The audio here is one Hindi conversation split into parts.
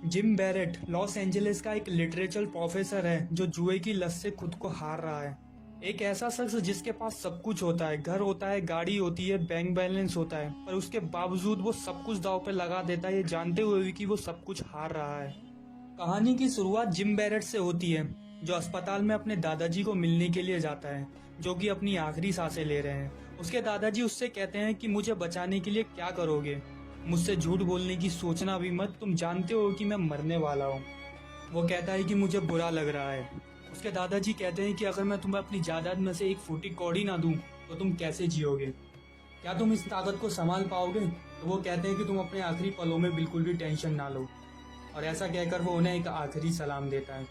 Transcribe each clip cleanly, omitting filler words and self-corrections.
जिम बैरेट लॉस एंजलिस का एक लिटरेचर प्रोफेसर है जो जुए की लत से खुद को हार रहा है। एक ऐसा शख्स जिसके पास सब कुछ होता है, घर होता है, गाड़ी होती है, बैंक बैलेंस होता है, पर उसके बावजूद वो सब कुछ दांव पे लगा देता है, ये जानते हुए भी कि वो सब कुछ हार रहा है। कहानी की शुरुआत जिम बैरेट से होती है, जो अस्पताल में अपने दादाजी को मिलने के लिए जाता है, जो कि अपनी आखिरी सांसें ले रहे हैं। उसके दादाजी उससे कहते हैं कि मुझे बचाने के लिए क्या करोगे? मुझसे झूठ बोलने की सोचना भी मत, तुम जानते हो कि मैं मरने वाला हूँ। वो कहता है कि मुझे बुरा लग रहा है। उसके दादाजी कहते हैं कि अगर मैं तुम्हें अपनी जायदाद में से एक फूटी कौड़ी ना दूं तो तुम कैसे जियोगे? क्या तुम इस ताकत को संभाल पाओगे? तो वो कहते हैं कि तुम अपने आखिरी पलों में बिल्कुल भी टेंशन ना लो। और ऐसा कहकर वो उन्हें एक आखिरी सलाम देता है।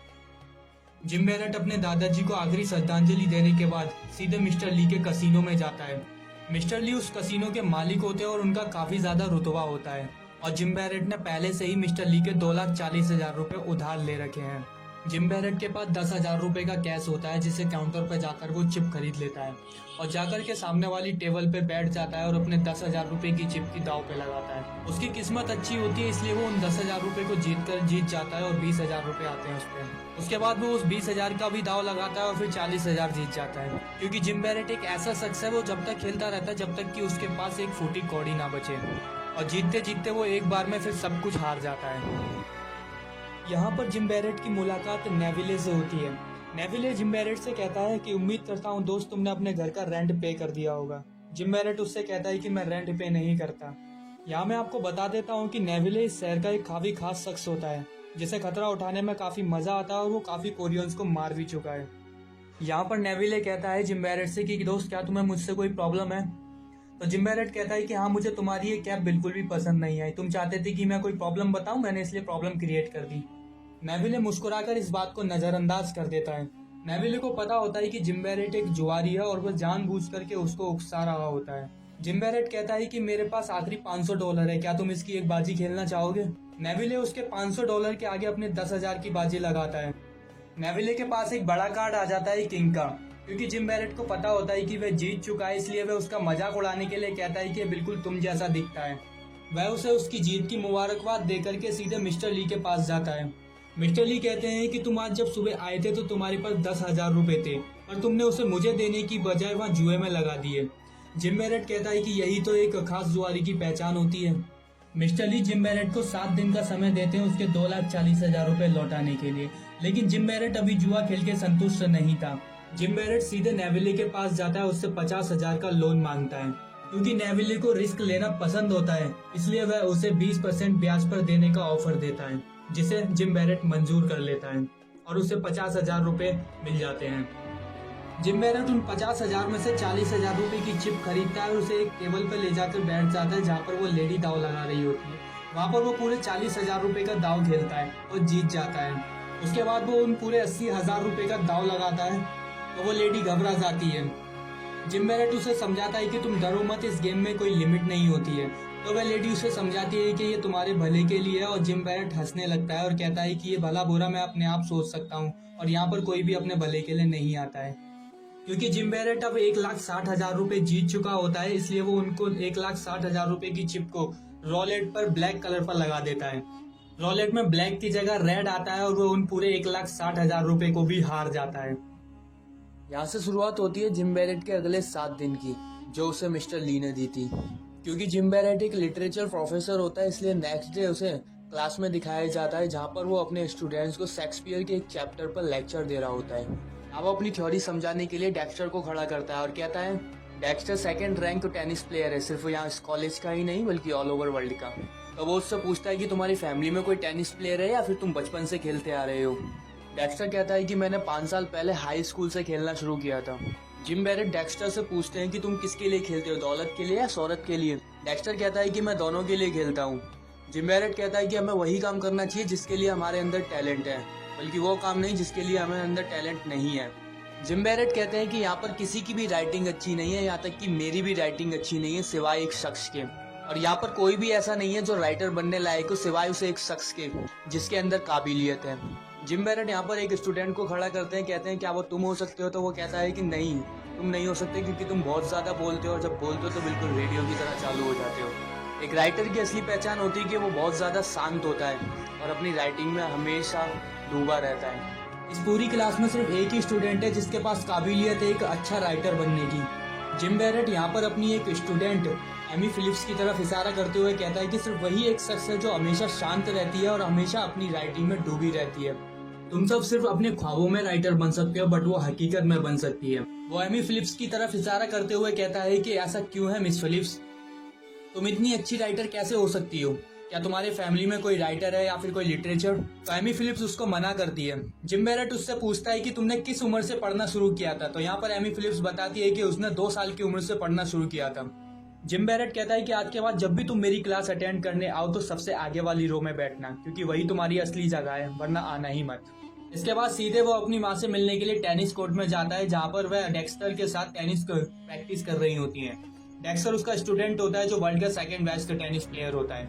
जिम बैरेट अपने दादाजी को आखिरी श्रद्धांजलि देने के बाद सीधे मिस्टर ली के कसीनो में जाता है। मिस्टर ली उस कसीनो के मालिक होते हैं और उनका काफी ज्यादा रुतबा होता है, और जिम बैरेट ने पहले से ही मिस्टर ली के 2,40,000 रुपए उधार ले रखे हैं। जिम बैरेट के पास 10,000 रुपए का कैश होता है, जिसे काउंटर पर जाकर वो चिप खरीद लेता है और जाकर के सामने वाली टेबल पे बैठ जाता है और अपने 10,000 रुपए की चिप की दाव पे लगाता है। उसकी किस्मत अच्छी होती है, इसलिए वो उन 10,000 रुपए को जीत जाता है और 20,000 रुपए आते हैं उस पर। उसके बाद वो उस 20,000 का भी दाव लगाता है और फिर 40,000 जीत जाता है, क्योंकि जिम बैरेट एक ऐसा शख्स है, वो जब तक खेलता रहता है जब तक कि उसके पास एक फूटी कौड़ी ना बचे, और जीतते जीतते वो एक बार में फिर सब कुछ हार जाता है। यहाँ पर जिम बैरेट की मुलाकात नेविले से होती है। नेविले जिम बैरेट से कहता है कि उम्मीद करता हूँ दोस्त तुमने अपने घर का रेंट पे कर दिया होगा। जिम बैरेट उससे कहता है कि मैं रेंट पे नहीं करता। यहाँ मैं आपको बता देता हूँ कि नेविले इस शहर का एक काफी खास शख्स होता है, जिसे खतरा उठाने में काफी मजा आता है और वो काफी कोरियंस को मार भी चुका है। यहाँ पर नेविले कहता है जिम बैरेट से कि दोस्त क्या तुम्हें मुझसे कोई प्रॉब्लम है? तो जिम बैरेट कहता है कि हाँ, मुझे तुम्हारी ये कैप बिल्कुल भी पसंद नहीं आई, तुम चाहते थे कि मैं कोई प्रॉब्लम बताऊं, मैंने इसलिए प्रॉब्लम क्रिएट कर दी। नेविले मुस्कुराकर इस बात को नजरअंदाज कर देता है। नेविले को पता होता है कि जिम बैरेट एक जुआरी है और वह जानबूझ करके उसको उकसा रहा होता है। जिम बैरेट कहता है कि मेरे पास आखिरी $500 है, क्या तुम इसकी एक बाजी खेलना चाहोगे? नेविले उसके $500 के आगे अपने 10,000 की बाजी लगाता है। नेविले के पास एक बड़ा कार्ड आ जाता है किंग का, क्योंकि जिम बैरेट को पता होता है कि वह जीत चुका है, इसलिए वह उसका मजाक उड़ाने के लिए कहता है कि बिल्कुल तुम जैसा दिखता है। वह उसे उसकी जीत की मुबारकबाद देकर के सीधे मिस्टर ली के पास जाता है। मिस्टर ली कहते हैं कि तुम आज जब सुबह आए थे तो तुम्हारे पास 10,000 रुपए थे, और तुमने उसे मुझे देने की बजाय वहाँ जुए में लगा दिए। जिम बैरेट कहता है कि यही तो एक खास जुआरी की पहचान होती है। मिस्टर ली जिम बैरेट को 7 दिन का समय देते हैं उसके 2,40,000 रुपए लौटाने के लिए, लेकिन जिम बैरेट अभी जुआ खेल के संतुष्ट नहीं था। जिम बैरेट सीधे नेविले के पास जाता है, उससे 50,000 का लोन मांगता है। क्योंकि नेविले को रिस्क लेना पसंद होता है, इसलिए वह उसे 20% ब्याज पर देने का ऑफर देता है, जिसे जिम बैरेट मंजूर कर लेता है और उसे 50,000 रुपए मिल जाते हैं। जिम बैरेट उन 50,000 में से 40,000 रुपए की चिप खरीदता है और उसे एक टेबल पर ले जाकर बैठ जाता है, जहाँ पर वो लेडी दाव लगा रही होती है। वहाँ पर वो पूरे 40,000 रुपए का दाव खेलता है और जीत जाता है। उसके बाद वो उन पूरे 80,000 रुपए का दाव लगाता है, तो वो लेडी घबरा जाती है। जिम बैरेट उसे समझाता है कि तुम डरो मत, इस गेम में कोई लिमिट नहीं होती है। तो वह लेडी उसे समझाती है कि ये तुम्हारे भले के लिए है, और जिम बैरेट हंसने लगता है और कहता है कि ये भला बुरा मैं अपने आप सोच सकता हूँ, और यहाँ पर कोई भी अपने भले के लिए नहीं आता है। क्योंकि जिम बैरेट अब 1,60,000 रुपए जीत चुका होता है, इसलिए वो उनको 1,60,000 रुपए की चिप को रॉलेट पर ब्लैक कलर पर लगा देता है। रॉलेट में ब्लैक की जगह रेड आता है और वो उन पूरे 1,60,000 रुपए को भी हार जाता है। यहाँ से शुरुआत होती है जिम बैरेट के अगले 7 दिन की, जो उसे मिस्टर ली ने दी थी। क्योंकि जिम बैरेट एक लिटरेचर प्रोफेसर होता है, इसलिए नेक्स्ट डे उसे क्लास में दिखाया जाता है, जहाँ पर वो अपने स्टूडेंट्स को शेक्सपियर के एक चैप्टर पर लेक्चर दे रहा होता है। अब वो अपनी थ्योरी समझाने के लिए डेक्स्टर को खड़ा करता है और कहता है Dexter 2nd rank tennis player है, सिर्फ यहाँ इस कॉलेज का ही नहीं बल्कि ऑल ओवर वर्ल्ड का। तो वो उससे पूछता है कि तुम्हारी फैमिली में कोई टेनिस प्लेयर है या फिर तुम बचपन से खेलते आ रहे हो? डेक्स्टर कहता है कि मैंने 5 साल पहले हाई स्कूल से खेलना शुरू किया था। जिम बैरेट डेक्स्टर से पूछते हैं कि तुम किसके लिए खेलते हो, दौलत के लिए या शोहरत के लिए? डेक्स्टर कहता है कि मैं दोनों के लिए खेलता हूँ। जिम बैरेट कहता है कि हमें वही काम करना चाहिए जिसके लिए हमारे अंदर टैलेंट है, बल्कि वो काम नहीं जिसके लिए हमें अंदर टैलेंट नहीं है। जिम बैरेट कहते हैं कि यहाँ पर किसी की भी राइटिंग अच्छी नहीं है, यहाँ तक कि मेरी भी राइटिंग अच्छी नहीं है सिवाय एक शख्स के, और यहाँ पर कोई भी ऐसा नहीं है जो राइटर बनने लायक हो सिवाय उसे एक शख्स के जिसके अंदर काबिलियत है। जिम बैरेट यहाँ पर एक स्टूडेंट को खड़ा करते हैं, कहते हैं क्या वो तुम हो सकते हो? तो वो कहता है कि नहीं, तुम नहीं हो सकते, क्योंकि तुम बहुत ज़्यादा बोलते हो और जब बोलते हो तो बिल्कुल रेडियो की तरह चालू हो जाते हो। एक राइटर की असली पहचान होती है कि वो बहुत ज़्यादा शांत होता है और अपनी राइटिंग में हमेशा डूबा रहता है। इस पूरी क्लास में सिर्फ एक ही स्टूडेंट है जिसके पास काबिलियत है एक अच्छा राइटर बनने की। जिम बैरेट यहाँ पर अपनी एक स्टूडेंट एमी फिलिप्स की तरफ इशारा करते हुए कहता है कि सिर्फ वही एक शख्स है जो हमेशा शांत रहती है और हमेशा अपनी राइटिंग में डूबी रहती है। तुम सब सिर्फ अपने ख्वाबों में राइटर बन सकते हो, बट वो हकीकत में बन सकती है। वो एमी फिलिप्स की तरफ इशारा करते हुए कहता है कि ऐसा क्यों है मिस फिलिप्स, तुम इतनी अच्छी राइटर कैसे हो सकती हो? क्या तुम्हारे फैमिली में कोई राइटर है या फिर कोई लिटरेचर? तो एमी फिलिप्स उसको मना करती है। जिम बैरेट उससे पूछता है कि तुमने किस उम्र से पढ़ना शुरू किया था? तो यहाँ पर एमी फिलिप्स बताती है कि उसने 2 साल की उम्र से पढ़ना शुरू किया था। जिम बैरेट कहता है कि आज के बाद जब भी तुम मेरी क्लास अटेंड करने आओ तो सबसे आगे वाली रो में बैठना, क्योंकि वही तुम्हारी असली जगह है, वरना आना ही मत। इसके बाद सीधे वो अपनी माँ से मिलने के लिए टेनिस कोर्ट में जाता है, जहाँ पर वह डेक्स्टर के साथ टेनिस प्रैक्टिस कर रही होती है। डेक्स्टर उसका स्टूडेंट होता है जो वर्ल्ड का 2nd बेस्ट टेनिस प्लेयर होता है।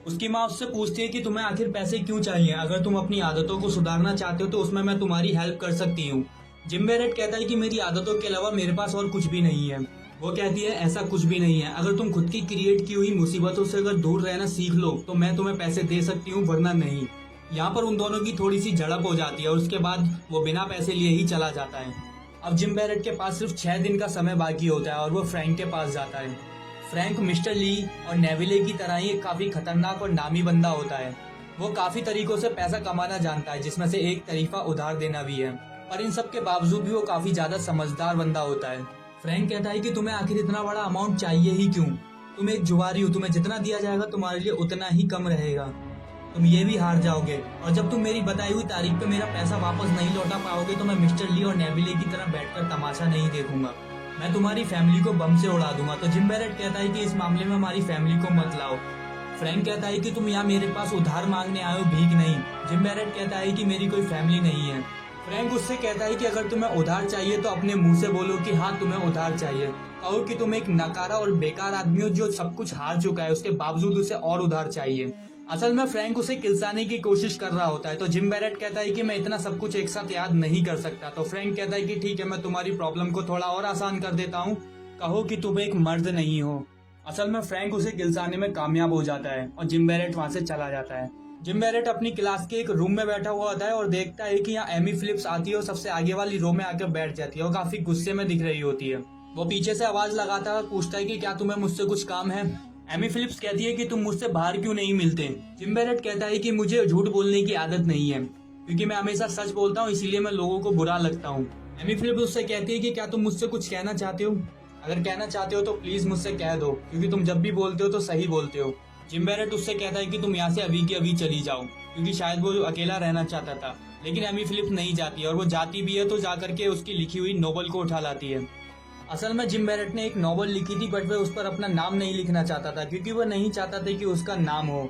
उसकी माँ उससे पूछती है कि तुम्हें आखिर पैसे क्यों चाहिए? अगर तुम अपनी आदतों को सुधारना चाहते हो तो उसमें मैं तुम्हारी हेल्प कर सकती हूँ। जिम बैरेट कहता है कि मेरी आदतों के अलावा मेरे पास और कुछ भी नहीं है। वो कहती है ऐसा कुछ भी नहीं है, अगर तुम खुद की क्रिएट की हुई मुसीबतों से अगर दूर रहना सीख लो तो मैं तुम्हें पैसे दे सकती हूँ, वरना नहीं। यहाँ पर उन दोनों की थोड़ी सी झड़प हो जाती है और उसके बाद वो बिना पैसे लिए ही चला जाता है। अब जिम बैरेट के पास सिर्फ 6 दिन का समय बाकी होता है और वो फ्रैंक के पास जाता है। फ्रैंक मिस्टर ली और नेविले की तरह ही काफी खतरनाक और नामी बंदा होता है। वो काफी तरीकों से पैसा कमाना जानता है, जिसमें से एक तरीका उधार देना भी है, पर इन सब के बावजूद भी वो काफी ज्यादा समझदार बंदा होता है। फ्रैंक कहता है कि तुम्हें आखिर इतना बड़ा अमाउंट चाहिए ही क्यों? तुम एक जुआरी हो, तुम्हें जितना दिया जाएगा तुम्हारे लिए उतना ही कम रहेगा, तुम ये भी हार जाओगे, और जब तुम मेरी बताई हुई तारीख पे मेरा पैसा वापस नहीं लौटा पाओगे तो मैं मिस्टर ली और नेविले की तरह बैठकर तमाशा नहीं देखूंगा, मैं तुम्हारी फैमिली को बम से उड़ा दूंगा। तो जिम बैरेट कहता है कि इस मामले में हमारी फैमिली को मत लाओ। फ्रैंक कहता है कि तुम यहाँ मेरे पास उधार मांगने आए हो, भीख नहीं। जिम बैरेट कहता है कि मेरी कोई फैमिली नहीं है। फ्रैंक उससे कहता है कि अगर तुम्हें उधार चाहिए तो अपने मुंह से बोलो कि हाँ तुम्हें उधार चाहिए, कहो कि तुम एक नकारा और बेकार आदमी हो जो सब कुछ हार चुका है, उसके बावजूद उसे और उधार चाहिए। असल में फ्रैंक उसे किलसाने की कोशिश कर रहा होता है। तो जिम बैरेट कहता है कि मैं इतना सब कुछ एक साथ याद नहीं कर सकता। तो फ्रैंक कहता है कि ठीक है, मैं तुम्हारी प्रॉब्लम को थोड़ा और आसान कर देता हूँ, कहो कि तुम एक मर्द नहीं हो। असल में फ्रैंक उसे किलसाने में कामयाब हो जाता है और जिम बैरेट वहां से चला जाता है। जिम बैरेट अपनी क्लास के एक रूम में बैठा हुआ होता है और देखता है कि यहाँ एमी फिलिप्स आती है और सबसे आगे वाली रो में आकर बैठ जाती है और काफी गुस्से में दिख रही होती है। वो पीछे से आवाज लगाता है और पूछता है कि क्या तुम्हें मुझसे कुछ काम है? एमी फिलिप्स कहती है कि तुम मुझसे बाहर क्यों नहीं मिलते? जिम बैरेट कहता है कि मुझे झूठ बोलने की आदत नहीं है, क्योंकि मैं हमेशा सच बोलता हूँ, इसीलिए मैं लोगों को बुरा लगता हूँ। एमी फिलिप्स उससे कहती है कि क्या तुम मुझसे कुछ कहना चाहते हो? अगर कहना चाहते हो तो प्लीज मुझसे कह दो, क्योंकि तुम जब भी बोलते हो तो सही बोलते हो। जिम बैरेट उससे कहता है कि तुम यहाँ से अभी के अभी चली जाओ, क्योंकि शायद वो अकेला रहना चाहता था। लेकिन एमी फिलिप्स नहीं जाती और वो जाती भी है तो जाकर के उसकी लिखी हुई नोवेल को उठा लाती है। असल में जिम बैरेट ने एक नॉवल लिखी थी, बट वह उस पर अपना नाम नहीं लिखना चाहता था, क्योंकि वह नहीं चाहता था कि उसका नाम हो।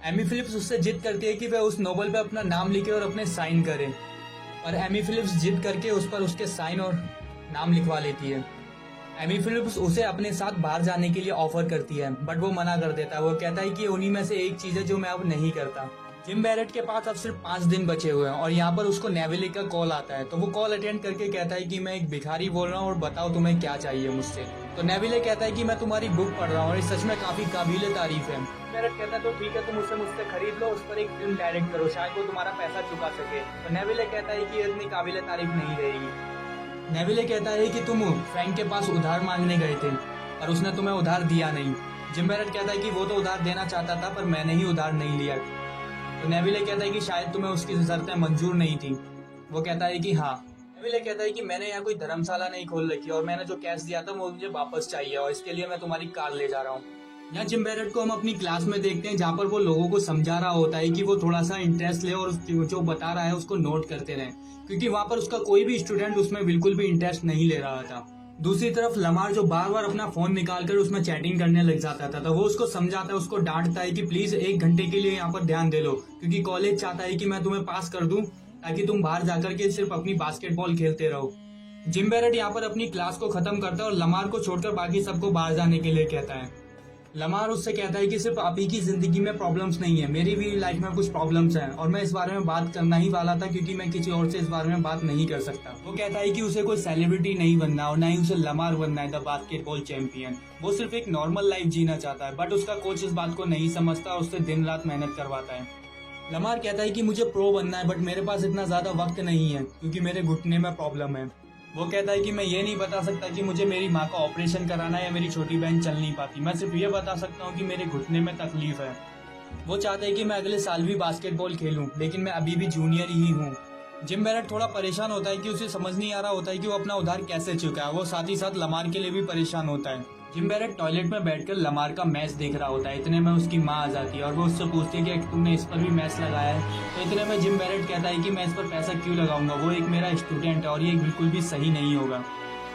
एमी फिलिप्स उससे जिद करती है कि वह उस नॉवल पे अपना नाम लिखे और अपने साइन करे, और एमी फिलिप्स जिद करके उस पर उसके साइन और नाम लिखवा लेती है। एमी फिलिप्स उसे अपने साथ बाहर जाने के लिए ऑफर करती है, बट वो मना कर देता है। वो कहता है कि उन्हीं में से एक चीज है जो मैं अब नहीं करता। जिम बैरेट के पास अब सिर्फ 5 दिन बचे हुए हैं और यहाँ पर उसको नेविले का कॉल आता है। तो वो कॉल अटेंड करके कहता है कि मैं एक भिखारी बोल रहा हूँ और बताओ तुम्हें क्या चाहिए मुझसे। तो नेविले कहता है कि मैं तुम्हारी बुक पढ़ रहा हूँ और ये सच में काफी काबिल तारीफ है। बैरेट कहता है तो ठीक है, तुम उसे मुझसे खरीद लो, उस पर एक फिल्म डायरेक्ट करो, शायद वो तुम्हारा पैसा चुका सके। तो नेविले कहता है कि ये इतनी काबिल तारीफ नहीं रहेगी। नेविले कहता है कि तुम फ्रैंक के पास उधार मांगने गए थे और उसने तुम्हें उधार दिया नहीं। जिम बैरेट कहता है कि वो तो उधार देना चाहता था, पर मैंने ही उधार नहीं लिया। तो नेविले कहता है कि शायद तुम्हें उसकी शर्तें मंजूर नहीं थी। वो कहता है कि हाँ। नेविले कहता है कि मैंने यहाँ कोई धर्मशाला नहीं खोल रखी और मैंने जो कैश दिया था वो मुझे वापस चाहिए और इसके लिए मैं तुम्हारी कार ले जा रहा हूँ। यहाँ जिम बैरेट को हम अपनी क्लास में देखते हैं, जहाँ पर वो लोगों को समझा रहा होता है कि वो थोड़ा सा इंटरेस्ट ले और जो बता रहा है उसको नोट करते रहें, क्योंकि वहाँ पर उसका कोई भी स्टूडेंट उसमें बिल्कुल भी इंटरेस्ट नहीं ले रहा था। दूसरी तरफ लमार जो बार बार अपना फोन निकालकर उसमें चैटिंग करने लग जाता था, तो वो उसको समझाता है, उसको डांटता है कि प्लीज 1 घंटे के लिए यहाँ पर ध्यान दे लो, क्योंकि कॉलेज चाहता है कि मैं तुम्हें पास कर दूं ताकि तुम बाहर जाकर के सिर्फ अपनी बास्केटबॉल खेलते रहो। जिम बैरेट यहाँ पर अपनी क्लास को खत्म करता है और लमार को छोड़कर बाकी सबको बाहर जाने के लिए कहता है। लमार उससे कहता है कि सिर्फ आप ही की जिंदगी में प्रॉब्लम्स नहीं है, मेरी भी लाइफ में कुछ प्रॉब्लम्स हैं और मैं इस बारे में बात करना ही वाला था क्योंकि मैं किसी और से इस बारे में बात नहीं कर सकता। वो कहता है कि उसे कोई सेलिब्रिटी नहीं बनना और ना ही उसे लमार बनना है द बास्केटबॉल चैंपियन। वो सिर्फ एक नॉर्मल लाइफ जीना चाहता है, बट उसका कोच इस बात को नहीं समझता और उससे दिन रात मेहनत करवाता है। लमार कहता है कि मुझे प्रो बनना है, बट मेरे पास इतना ज्यादा वक्त नहीं है क्योंकि मेरे घुटने में प्रॉब्लम है। वो कहता है कि मैं ये नहीं बता सकता कि मुझे मेरी माँ का ऑपरेशन कराना है या मेरी छोटी बहन चल नहीं पाती, मैं सिर्फ ये बता सकता हूँ कि मेरे घुटने में तकलीफ है। वो चाहते हैं कि मैं अगले साल भी बास्केटबॉल खेलूं, लेकिन मैं अभी भी जूनियर ही हूँ। जिम बैरेट थोड़ा परेशान होता है कि उसे समझ नहीं आ रहा होता है कि वो अपना उधार कैसे चुका है। वो साथ ही साथ लमार के लिए भी परेशान होता है। जिम बैरेट टॉयलेट में बैठकर लमार का मैच देख रहा होता है। इतने में उसकी माँ आ जाती है और वो उससे पूछती है कि तुमने इस पर भी मैच लगाया है। तो इतने में जिम बैरेट कहता है कि मैं इस पर पैसा क्यों लगाऊंगा, वो एक मेरा स्टूडेंट है और ये बिल्कुल भी सही नहीं होगा।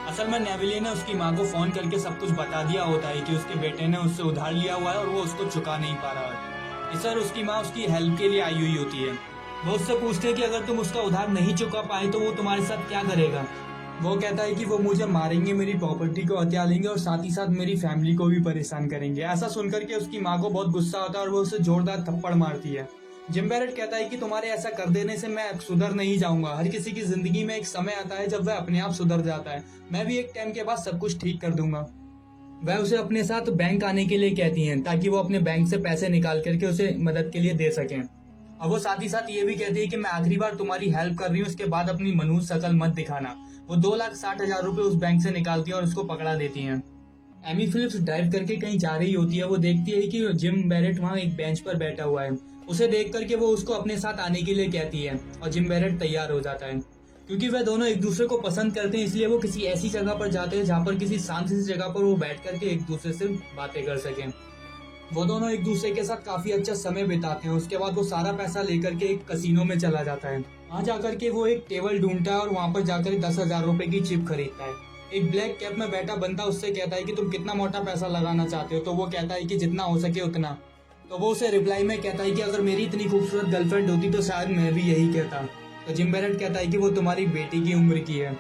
असल में नेविले ने उसकी माँ को फोन करके सब कुछ बता दिया होता है कि उसके बेटे ने उससे उधार लिया हुआ है और वो उसको चुका नहीं पा रहा है। इस पर उसकी माँ उसकी हेल्प के लिए आई हुई होती है। वो उससे पूछते हैं कि अगर तुम उसका उधार नहीं चुका पाए तो वो तुम्हारे साथ क्या करेगा। वो कहता है कि वो मुझे मारेंगे, मेरी प्रॉपर्टी को हत्या लेंगे और साथ ही साथ मेरी फैमिली को भी परेशान करेंगे। ऐसा सुनकर के उसकी माँ को बहुत गुस्सा होता है और वो उसे जोरदार थप्पड़ मारती है। जिम बैरेट कहता है कि तुम्हारे ऐसा कर देने से मैं सुधर नहीं जाऊंगा। हर किसी की जिंदगी में एक समय आता है जब वह अपने आप सुधर जाता है। मैं भी एक टाइम के बाद सब कुछ ठीक कर दूंगा। वह उसे अपने साथ बैंक आने के लिए कहती हैं ताकि वो अपने बैंक से पैसे निकाल करके उसे मदद के लिए दे सकें। और वो साथ ही साथ ये भी कहती है कि मैं आखिरी बार तुम्हारी हेल्प कर रही हूँ, इसके बाद अपनी मनहूस शकल मत दिखाना। वो 2,60,000 रुपए उस बैंक से निकालती है और उसको पकड़ा देती हैं। एमी फिलिप्स ड्राइव करके कहीं जा रही होती है। वो देखती है कि जिम बैरेट वहाँ एक बेंच पर बैठा हुआ है। उसे देख करके वो उसको अपने साथ आने के लिए कहती है और जिम बैरेट तैयार हो जाता है। क्योंकि वह दोनों एक दूसरे को पसंद करते हैं, इसलिए वो किसी ऐसी जगह पर जाते हैं जहाँ पर किसी शांत सी जगह पर वो बैठ करके एक दूसरे से बातें कर सकें। वो दोनों एक दूसरे के साथ काफी अच्छा समय बिताते हैं। उसके बाद वो सारा पैसा लेकर के एक कसीनो में चला जाता है। वहाँ जाकर के वो एक टेबल ढूंढता है और वहाँ पर जाकर 10,000 रुपए की चिप खरीदता है। एक ब्लैक कैप में बैठा बंदा उससे कहता है कि तुम कितना मोटा पैसा लगाना चाहते हो। तो वो कहता है कि जितना हो सके उतना। तो वो उसे रिप्लाई में कहता है कि अगर मेरी इतनी खूबसूरत गर्लफ्रेंड होती तो शायद मैं भी यही कहता। तो जिम बैरेट कहता है कि वो तुम्हारी बेटी की उम्र की है।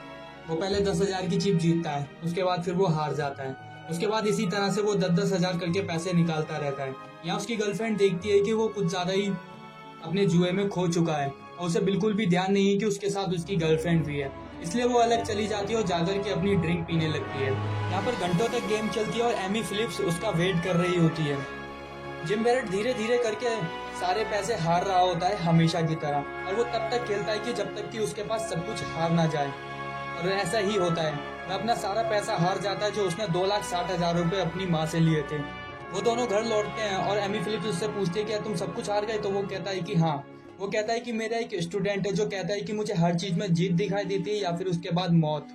वो पहले 10,000 की चिप जीतता है, उसके बाद फिर वो हार जाता है। उसके बाद इसी तरह से वो 10,000 करके पैसे निकालता रहता है। यहाँ उसकी गर्लफ्रेंड देखती है कि वो कुछ ज्यादा ही अपने जुए में खो चुका है और उसे बिल्कुल भी ध्यान नहीं है कि उसके साथ उसकी गर्लफ्रेंड भी है। इसलिए वो अलग चली जाती है और जाकर के अपनी ड्रिंक पीने लगती है। यहाँ पर घंटों तक गेम चलती है और एमी फिलिप्स उसका वेट कर रही होती है। जिम बैरेट धीरे धीरे करके सारे पैसे हार रहा होता है हमेशा की तरह, और वो तब तक खेलता है कि जब तक कि उसके पास सब कुछ हार ना जाए। और ऐसा ही होता है, वह अपना सारा पैसा हार जाता है जो उसने 2,60,000 रुपए अपनी माँ से लिए थे। वो दोनों घर लौटते हैं और एमी फिलिप्स उससे पूछती है क्या तुम सब कुछ हार गए। तो वो कहता है कि हाँ। वो कहता है कि मेरा एक स्टूडेंट है जो कहता है कि मुझे हर चीज में जीत दिखाई देती है या फिर उसके बाद मौत,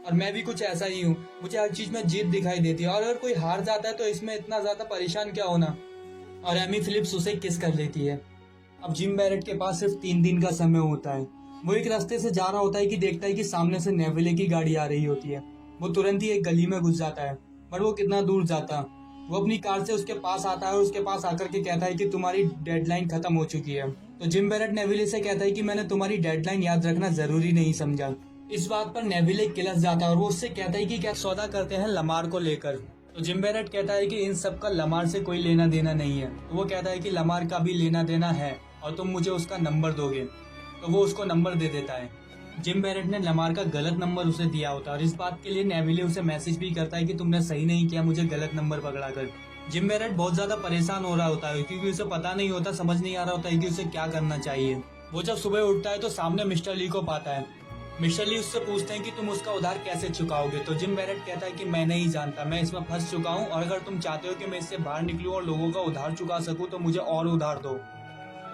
और मैं भी कुछ ऐसा ही हूँ, मुझे हर चीज में जीत दिखाई देती है और अगर कोई हार जाता है तो इसमें इतना ज्यादा परेशान क्या होना। और एमी फिलिप्स उसे किस कर लेती है। अब जिम बैरेट के पास सिर्फ 3 दिन का समय होता है। वो एक रास्ते से जा रहा होता है कि देखता है कि सामने से नेविले की गाड़ी आ रही होती है। वो तुरंत ही एक गली में घुस जाता है, पर वो कितना दूर जाता। वो अपनी कार से उसके पास आता है और उसके पास आकर के कहता है कि तुम्हारी डेडलाइन खत्म हो चुकी है। तो जिम बैरेट नेविले से कहता है कि मैंने तुम्हारी डेडलाइन याद रखना जरूरी नहीं समझा। इस बात पर नेविले किलस जाता है और वो उससे कहता है कि क्या सौदा करते हैं लमार को लेकर। तो जिम बैरेट कहता है कि इन सब का लमार से कोई लेना देना नहीं है। तो वो कहता है कि लमार का भी लेना देना है और तुम मुझे उसका नंबर दोगे। तो वो उसको नंबर दे देता है। जिम बैरेट ने लमार का गलत नंबर उसे दिया होता है और इस बात के लिए नेविले उसे मैसेज भी करता है कि तुमने सही नहीं किया मुझे गलत नंबर पकड़ा कर। जिम बैरेट बहुत ज्यादा परेशान हो रहा होता है क्योंकि उसे पता नहीं होता, समझ नहीं आ रहा होता है कि उसे क्या करना चाहिए। वो जब सुबह उठता है तो सामने मिस्टर ली को पाता है। मिस्टर ली उससे पूछते हैं कि तुम उसका उधार कैसे चुकाओगे। तो जिम बैरेट कहता है कि मैं नहीं जानता, मैं इसमें फंस चुका हूँ और अगर तुम चाहते हो कि मैं इससे बाहर निकलूं और लोगों का उधार चुका सकूं तो मुझे और उधार दो।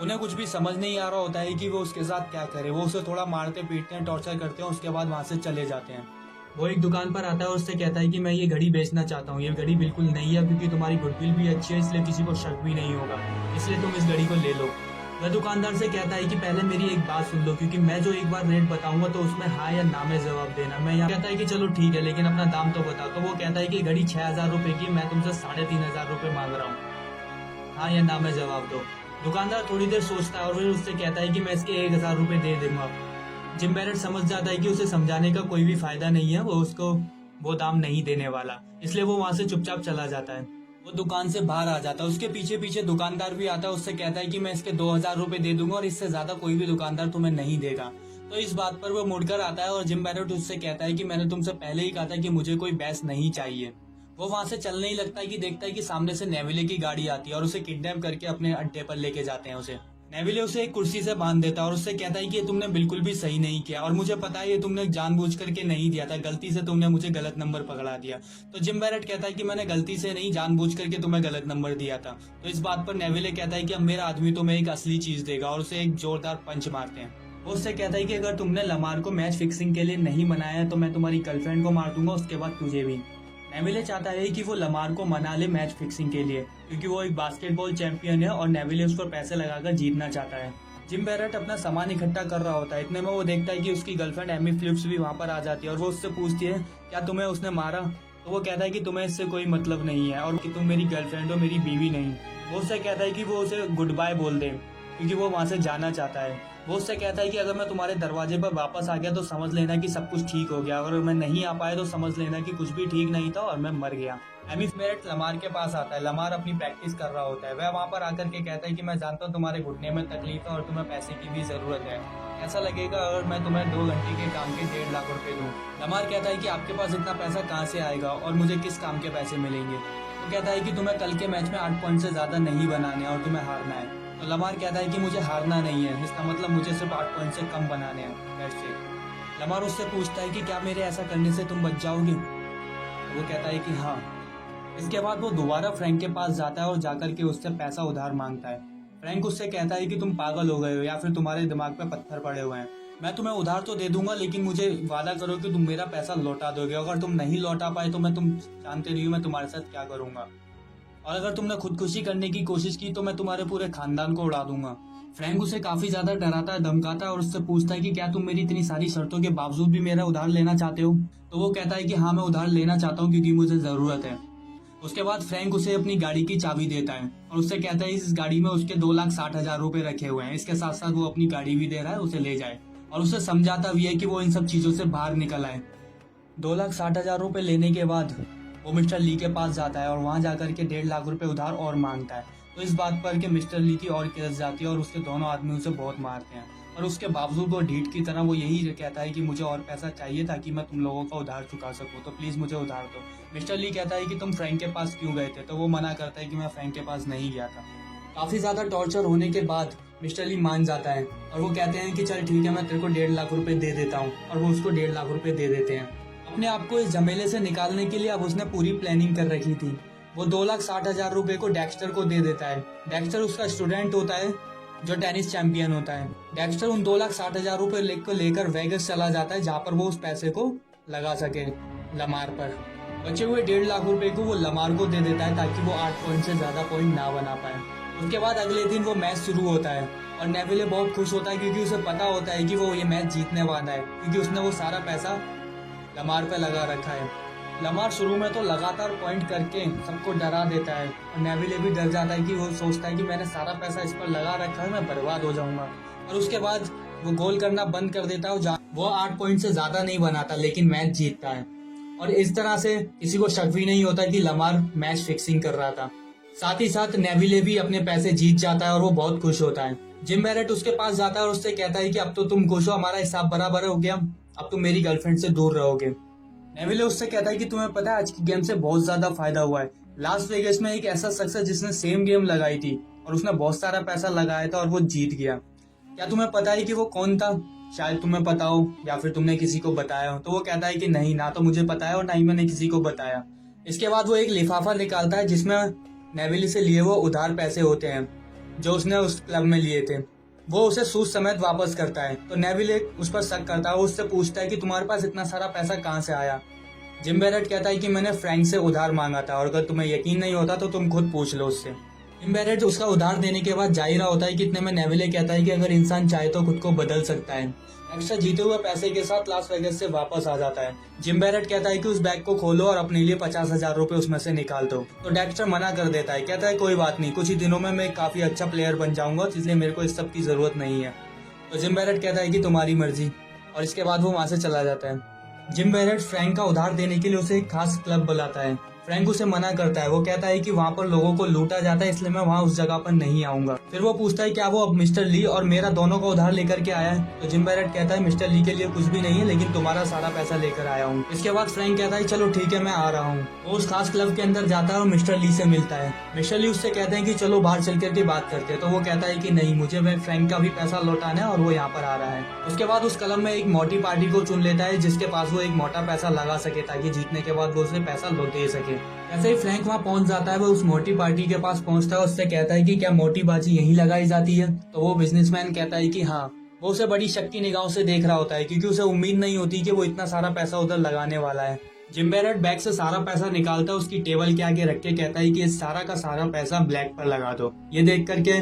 उन्हें कुछ भी समझ नहीं आ रहा होता है कि वो उसके साथ क्या करे। वो उसे थोड़ा मारते पीटते हैं, टॉर्चर करते हैं, उसके बाद वहाँ से चले जाते हैं। वो एक दुकान पर आता है और उससे कहता है कि मैं ये घड़ी बेचना चाहता हूँ। ये घड़ी बिल्कुल नई है क्योंकि तुम्हारी गुडविल भी अच्छी है, इसलिए किसी को शक भी नहीं होगा, इसलिए तुम इस घड़ी को ले लो। वह दुकानदार से कहता है कि पहले मेरी एक बात सुन लो, क्योंकि मैं जो एक बार रेट बताऊंगा तो उसमें हाँ या ना में जवाब देना। मैं यहाँ कहता है कि चलो ठीक है, लेकिन अपना दाम तो बताओ। तो वो कहता है कि घड़ी 6,000 रुपए की, मैं तुमसे 3,500 रुपए मांग रहा हूँ, हाँ या ना में जवाब दो। दुकानदार थोड़ी देर सोचता है और फिर उससे कहता है कि मैं इसके 1,000 रुपए दे दूंगा। जिम बैरेट समझ जाता है कि उसे समझाने का कोई भी फायदा नहीं है, वो उसको वो दाम नहीं देने वाला, इसलिए वो वहां से चुपचाप चला जाता है। वो दुकान से बाहर आ जाता है। उसके पीछे पीछे दुकानदार भी आता है, उससे कहता है कि मैं इसके 2000 रुपए दे दूंगा और इससे ज्यादा कोई भी दुकानदार तुम्हें नहीं देगा। तो इस बात पर वो मुड़कर आता है और जिम बैरेट उससे कहता है कि मैंने तुमसे पहले ही कहा था कि मुझे कोई बहस नहीं चाहिए। वो वहां से चलने ही लगता है कि देखता है कि सामने से नेविले की गाड़ी आती है और उसे किडनैप करके अपने अड्डे पर लेके जाते हैं उसे। नेविले उसे एक कुर्सी से बांध देता है और उससे कहता है कि ये तुमने बिल्कुल भी सही नहीं किया और मुझे पता है ये तुमने जानबूझ करके नहीं दिया था, गलती से तुमने मुझे गलत नंबर पकड़ा दिया। तो जिम बैरेट कहता है कि मैंने गलती से नहीं जानबूझ करके तुम्हें गलत नंबर दिया था। तो इस बात पर नेविले कहता है कि अब मेरा आदमी तुम्हें एक असली चीज देगा और उसे एक जोरदार पंच मारते हैं। वो उससे कहता है कि अगर तुमने लमार को मैच फिक्सिंग के लिए नहीं बनाया तो मैं तुम्हारी गर्लफ्रेंड को मार दूंगा, उसके बाद तुझे भी। नेविले चाहता है कि वो लमार को मना ले मैच फिक्सिंग के लिए, क्योंकि वो एक बास्केटबॉल चैंपियन है और नेविले उस पर पैसे लगाकर जीतना चाहता है। जिम बैरेट अपना सामान इकट्ठा कर रहा होता है, इतने में वो देखता है कि उसकी गर्लफ्रेंड एमी फिलिप्स भी वहां पर आ जाती है और वो उससे पूछती है क्या तुम्हें उसने मारा। तो वो कहता है कि तुम्हें इससे कोई मतलब नहीं है और कि तुम मेरी गर्लफ्रेंड हो, मेरी बीवी नहीं। वो उससे कहता है कि वो उसे गुड बाय बोल दे, क्योंकि वो वहां से जाना चाहता है। वो उससे कहता है कि अगर मैं तुम्हारे दरवाजे पर वापस आ गया तो समझ लेना कि सब कुछ ठीक हो गया, अगर मैं नहीं आ पाया तो समझ लेना कि कुछ भी ठीक नहीं था और मैं मर गया। एमी बैरेट लमार के पास आता है। लमार अपनी प्रैक्टिस कर रहा होता है। वह वहां पर आकर के कहता है कि मैं जानता हूँ तुम्हारे घुटने में तकलीफ है और तुम्हें पैसे की भी जरूरत है। ऐसा लगेगा अगर मैं तुम्हें 2 घंटे के काम के 1.5 लाख रुपए दूं। लमार कहता है कि आपके पास इतना पैसा कहाँ से आएगा और मुझे किस काम के पैसे मिलेंगे। वो कहता है कि तुम्हें कल के मैच में 8 पॉइंट से ज्यादा नहीं बनाने और तुम्हें हारना है। तो लमार कहता है कि मुझे हारना नहीं है, इसका मतलब मुझे सिर्फ 8 पॉइंट से कम बनाने हैं। That's it। लमार उससे पूछता है कि क्या मेरे ऐसा करने से तुम बच जाओगे। वो कहता है कि हाँ। इसके बाद वो दोबारा फ्रैंक के पास जाता है और जाकर के उससे पैसा उधार मांगता है। फ्रैंक उससे कहता है कि तुम पागल हो गए हो या फिर तुम्हारे दिमाग पे पत्थर पड़े हुए हैं। मैं तुम्हें उधार तो दे दूंगा लेकिन मुझे वादा करो कि तुम मेरा पैसा लौटा दोगे। अगर तुम नहीं लौटा पाए तो तुम जानते नहीं हो मैं तुम्हारे साथ क्या करूंगा, और अगर तुमने खुदकुशी करने की कोशिश की तो मैं तुम्हारे पूरे खानदान को उड़ा दूंगा। फ्रैंक उसे काफी ज्यादा डराता है, धमकाता है और उससे पूछता है कि क्या तुम मेरी इतनी सारी शर्तों के बावजूद भी मेरा उधार लेना चाहते हो। तो वो कहता है कि हाँ मैं उधार लेना चाहता हूँ क्योंकि मुझे जरूरत है। उसके बाद फ्रैंक उसे अपनी गाड़ी की चाबी देता है और उससे कहता है इस गाड़ी में उसके 2,60,000 रुपए रखे हुए हैं, इसके साथ साथ वो अपनी गाड़ी भी दे रहा है, उसे ले जाए और उसे समझाता भी है कि वो इन सब चीजों से बाहर निकल आए। 2,60,000 रुपए लेने के बाद वो मिस्टर ली के पास जाता है और वहां जाकर के 1.5 लाख रुपए उधार और मांगता है। तो इस बात पर कि मिस्टर ली की और किरस जाती है और उसके दोनों आदमी उसे बहुत मारते हैं, और उसके बावजूद वो ढीठ की तरह वो यही कहता है कि मुझे और पैसा चाहिए ताकि मैं तुम लोगों का उधार चुका सकूं, तो प्लीज मुझे उधार दो। मिस्टर ली कहता है कि तुम फ्रैंक के पास क्यों गए थे। तो वो मना करता है कि मैं फ्रैंक के पास नहीं गया था। काफी ज्यादा टॉर्चर होने के बाद मिस्टर ली मान जाता है और वो कहते हैं कि चल ठीक है मैं तेरे को 1.5 लाख रुपए दे देता हूँ, और वो उसको 1.5 लाख रुपए दे देते हैं। अपने आप को इस झमेले से निकालने के लिए अब उसने पूरी प्लानिंग कर रखी थी। वो 2,60,000 रुपए को डेक्स्टर को दे देता है। डेक्स्टर उसका स्टूडेंट होता है जो टेनिस चैंपियन होता है। डेक्स्टर उन 2,60,000 रुपए लेकर वेगस चला जाता है जहाँ पर वो उस पैसे को लगा सके लमार पर। बचे हुए 1.5 लाख रुपए को वो लमार को दे देता है ताकि वो 8 पॉइंट से ज्यादा पॉइंट ना बना पाए। उसके बाद अगले दिन वो मैच शुरू होता है और नेविले बहुत खुश होता है क्योंकि उसे पता होता है कि वो ये मैच जीतने वाला है, क्योंकि उसने वो सारा पैसा लमार पे लगा रखा है। लमार शुरू में तो लगातार पॉइंट करके सबको डरा देता है और नेविले भी डर जाता है कि वो सोचता है कि मैंने सारा पैसा इस पर लगा रखा है, मैं बर्बाद हो जाऊंगा। और उसके बाद वो गोल करना बंद कर देता है। वो 8 पॉइंट से ज्यादा नहीं बनाता लेकिन मैच जीतता है, और इस तरह से किसी को शक भी नहीं होता कि लमार मैच फिक्सिंग कर रहा था। साथ ही साथ नेविले भी अपने पैसे जीत जाता है और वो बहुत खुश होता है। जिम बैरेट उसके पास जाता है और उससे कहता है कि अब तो तुम खुश हो, हमारा हिसाब बराबर हो गया, अब तुम मेरी गर्लफ्रेंड से दूर रहोगे। नेविले उससे कहता है कि तुम्हें पता है आज की गेम से बहुत ज्यादा फायदा हुआ है। लास वेगस में एक ऐसा शख्स है जिसने सेम गेम लगाई थी और उसने बहुत सारा पैसा लगाया था और वो जीत गया। क्या तुम्हें पता है कि वो कौन था? शायद तुम्हें पता हो या फिर तुमने किसी को बताया हो। तो वो कहता है कि नहीं, ना तो मुझे पता है और ना ही मैंने किसी को बताया। इसके बाद वो एक लिफाफा निकालता है जिसमें नेविले से लिए वो उधार पैसे होते हैं जो उसने उस क्लब में लिए थे। वो उसे सूद समेत वापस करता है। तो नेविले उस पर शक करता है, वो उससे पूछता है कि तुम्हारे पास इतना सारा पैसा कहाँ से आया। जिम बैरेट कहता है कि मैंने फ्रैंक से उधार मांगा था, और अगर तुम्हें यकीन नहीं होता तो तुम खुद पूछ लो उससे। जिम बैरेट उसका उधार देने के बाद जा ही रहा होता है कि इतने में नेविले कहता है कि अगर इंसान चाहे तो खुद को बदल सकता है। एक्स्ट्रा जीते हुए पैसे के साथ लास वेगस से वापस आ जाता है। जिम बैरेट कहता है कि उस बैग को खोलो और अपने लिए 50,000 रुपए उसमें से निकाल दो। तो डेक्स्टर मना कर देता है, कहता है कोई बात नहीं, कुछ ही दिनों में मैं काफी अच्छा प्लेयर बन जाऊंगा, इसलिए मेरे को इस सब की जरूरत नहीं है। तो जिम बैरेट कहता है कि तुम्हारी मर्जी, और इसके बाद वो वहां से चला जाता है। जिम बैरेट फ्रैंक का उधार देने के लिए उसे एक खास क्लब बुलाता है। फ्रैंक उसे मना करता है। वो कहता है कि वहाँ पर लोगों को लूटा जाता है, इसलिए मैं वहाँ उस जगह पर नहीं आऊंगा। फिर वो पूछता है क्या वो अब मिस्टर ली और मेरा दोनों का उधार लेकर के आया है। तो जिम बैरेट कहता है मिस्टर ली के लिए कुछ भी नहीं है, लेकिन तुम्हारा सारा पैसा लेकर आया हूँ। इसके बाद फ्रैंक कहता है चलो ठीक है, मैं आ रहा हूँ। वो उस खास क्लब के अंदर जाता है और मिस्टर ली से मिलता है। मिस्टर ली उससे कहते हैं कि चलो बाहर चल करके बात करते हैं। तो वो कहता है कि नहीं, मुझे फ्रैंक का भी पैसा लौटाना है और वो यहाँ पर आ रहा है। उसके बाद उस क्लब में एक मोटी पार्टी को चुन लेता है, जिसके पास वो एक मोटा पैसा लगा सके ताकि जीतने के बाद वो उसे पैसा लौट दे सके। जैसे ही फ्रैंक वहाँ पहुंच जाता है, वो उस मोटी पार्टी के पास पहुंचता है, उससे कहता है कि क्या मोटी बाजी यहीं लगाई जाती है। तो वो बिजनेसमैन कहता है कि हाँ। वो उसे बड़ी शक की निगाहों से देख रहा होता है, क्योंकि उसे उम्मीद नहीं होती कि वो इतना सारा पैसा उधर लगाने वाला है। जिम बैरेट बैग से सारा पैसा निकालता है, उसकी टेबल के आगे रख के कहता है कि इस सारा का सारा पैसा ब्लैक पर लगा दो। ये देख करके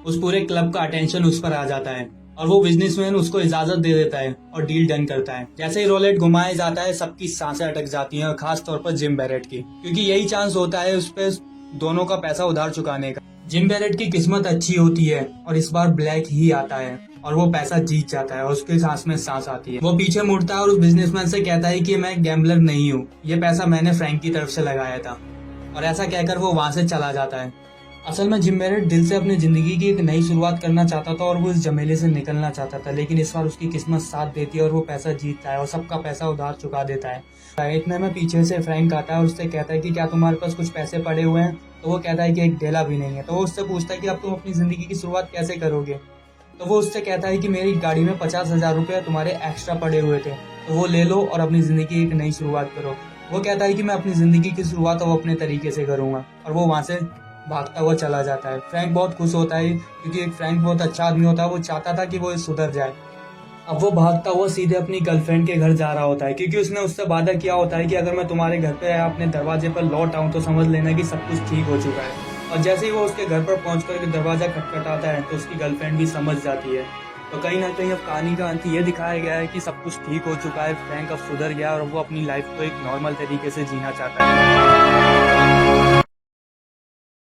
उस पूरे क्लब का अटेंशन उस पर आ जाता है और वो बिजनेसमैन उसको इजाजत दे देता है और डील डन करता है। जैसे ही रोलेट घुमाया जाता है, सबकी सांसें अटक जाती हैं, और खास तौर पर जिम बैरेट की, क्योंकि यही चांस होता है उस पे दोनों का पैसा उधार चुकाने का। जिम बैरेट की किस्मत अच्छी होती है और इस बार ब्लैक ही आता है और वो पैसा जीत जाता है और उसके सांस में सांस आती है। वो पीछे मुड़ता है और उस बिजनेसमैन से कहता है कि मैं गैम्बलर नहीं हूँ, ये पैसा मैंने फ्रैंक की तरफ से लगाया था। और ऐसा कहकर वो वहां से चला जाता है। असल में जिम बैरेट दिल से अपनी जिंदगी की एक नई शुरुआत करना चाहता था और वो इस झमेले से निकलना चाहता था, लेकिन इस बार उसकी किस्मत साथ देती है और वो पैसा जीतता है और सबका पैसा उधार चुका देता है। इतने में पीछे से फ्रैंक आता है और उससे कहता है कि क्या तुम्हारे पास कुछ पैसे पड़े हुए हैं। तो वो कहता है कि एक डेला भी नहीं है। तो वो उससे पूछता है कि अब तुम अपनी जिंदगी की शुरुआत कैसे करोगे। तो वो उससे कहता है कि मेरी गाड़ी में 50,000 रुपये तुम्हारे एक्स्ट्रा पड़े हुए थे, तो वो ले लो और अपनी जिंदगी की एक नई शुरुआत करो। वो कहता है कि मैं अपनी जिंदगी की शुरुआत अब अपने तरीके से करूंगा, और वो वहां से भागता हुआ चला जाता है। फ्रैंक बहुत खुश होता है, क्योंकि एक फ्रैंक बहुत अच्छा आदमी होता है, वो चाहता था कि वो सुधर जाए। अब वो भागता हुआ सीधे अपनी गर्लफ्रेंड के घर जा रहा होता है, क्योंकि उसने उससे वादा किया होता है कि अगर मैं तुम्हारे घर पे या अपने दरवाजे पर लौट आऊं तो समझ लेना कि सब कुछ ठीक हो चुका है। और जैसे ही वो उसके घर पर पहुंच कर दरवाजा खटखटाता है तो उसकी गर्लफ्रेंड भी समझ जाती है। तो कहीं ना कहीं अब कहानी का अंत ये दिखाया गया है कि सब कुछ ठीक हो चुका है, फ्रैंक अब सुधर गया और वो अपनी लाइफ को एक नॉर्मल तरीके से जीना चाहता है।